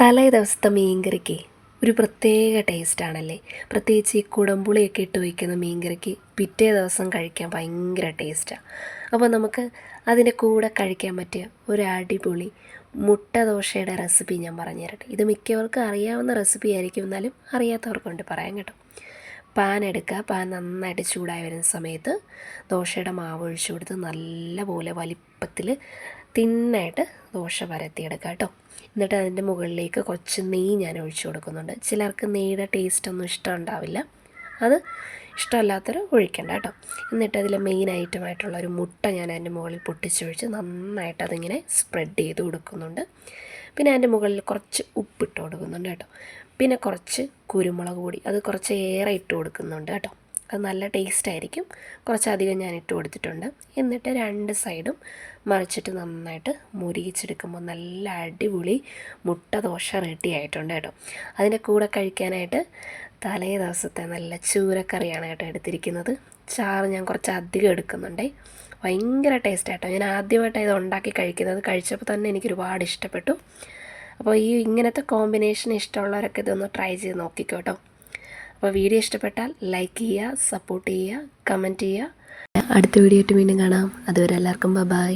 തലേ ദിവസത്തെ മീൻകറിക്ക് ഒരു പ്രത്യേക ടേസ്റ്റാണല്ലേ. പ്രത്യേകിച്ച് ഈ കുടംപുളിയൊക്കെ ഇട്ട് വയ്ക്കുന്ന മീൻകറിക്ക് പിറ്റേ ദിവസം കഴിക്കാൻ ഭയങ്കര ടേസ്റ്റാണ്. അപ്പോൾ നമുക്ക് അതിൻ്റെ കൂടെ കഴിക്കാൻ പറ്റിയ ഒരു അടിപൊളി മുട്ട ദോശയുടെ റെസിപ്പി ഞാൻ പറഞ്ഞു തരട്ടെ. ഇത് മിക്കവർക്കും അറിയാവുന്ന റെസിപ്പി ആയിരിക്കും, എന്നാലും അറിയാത്തവർക്കൊണ്ട് പറയാം കേട്ടോ. പാൻ എടുക്കുക. പാൻ നന്നായിട്ട് ചൂടായി വരുന്ന സമയത്ത് ദോശയുടെ മാവ് ഒഴിച്ചു കൊടുത്ത് നല്ലപോലെ വലിപ്പത്തിൽ തിന്നായിട്ട് ദോശ പരത്തിയെടുക്കുക കേട്ടോ. എന്നിട്ട് അതിൻ്റെ മുകളിലേക്ക് കുറച്ച് നെയ്യ് ഞാൻ ഒഴിച്ചു കൊടുക്കുന്നുണ്ട്. ചിലർക്ക് നെയ്യുടെ ടേസ്റ്റൊന്നും ഇഷ്ടമുണ്ടാവില്ല, അത് ഇഷ്ടമല്ലാത്തവർ ഒഴിക്കണ്ട കേട്ടോ. എന്നിട്ട് അതിൽ മെയിൻ ഐറ്റമായിട്ടുള്ള ഒരു മുട്ട ഞാൻ അതിൻ്റെ മുകളിൽ പൊട്ടിച്ചൊഴിച്ച് നന്നായിട്ട് അതിങ്ങനെ സ്പ്രെഡ് ചെയ്ത് കൊടുക്കുന്നുണ്ട്. പിന്നെ അതിൻ്റെ മുകളിൽ കുറച്ച് ഉപ്പിട്ട് കൊടുക്കുന്നുണ്ട് കേട്ടോ. പിന്നെ കുറച്ച് കുരുമുളക് പൊടി, അത് കുറച്ച് ഏറെ ഇട്ട് കൊടുക്കുന്നുണ്ട് കേട്ടോ. അത് നല്ല ടേസ്റ്റായിരിക്കും. കുറച്ചധികം ഞാൻ ഇട്ട് കൊടുത്തിട്ടുണ്ട്. എന്നിട്ട് രണ്ട് സൈഡും മറിച്ചിട്ട് നന്നായിട്ട് മുരിയിച്ചെടുക്കുമ്പോൾ നല്ല അടിപൊളി മുട്ട ദോശ റെഡി ആയിട്ടുണ്ട് കേട്ടോ. അതിൻ്റെ കൂടെ കഴിക്കാനായിട്ട് തലേ ദിവസത്തെ നല്ല ചൂരക്കറിയാണ് കേട്ടോ എടുത്തിരിക്കുന്നത്. ചാറ് ഞാൻ കുറച്ച് അധികം എടുക്കുന്നുണ്ടേ. ഭയങ്കര ടേസ്റ്റ് ആട്ടോ. ഞാൻ ആദ്യമായിട്ടാണ് ഇത് ഉണ്ടാക്കി കഴിക്കുന്നത്. കഴിച്ചപ്പോൾ തന്നെ എനിക്ക് ഒരുപാട് ഇഷ്ടപ്പെട്ടു. അപ്പോൾ ഇങ്ങനത്തെ കോമ്പിനേഷൻ ഇഷ്ടമുള്ളവരൊക്കെ ഇതൊന്ന് ട്രൈ ചെയ്ത് നോക്കിക്കോ കേട്ടോ. അപ്പോൾ വീഡിയോ ഇഷ്ടപ്പെട്ടാൽ ലൈക്ക് ചെയ്യുക, സപ്പോർട്ട് ചെയ്യുക, കമൻറ്റ് ചെയ്യുക. അടുത്ത വീഡിയോ ആയിട്ട് വീണ്ടും കാണാം. അതുവരെ എല്ലാവർക്കും ബൈ.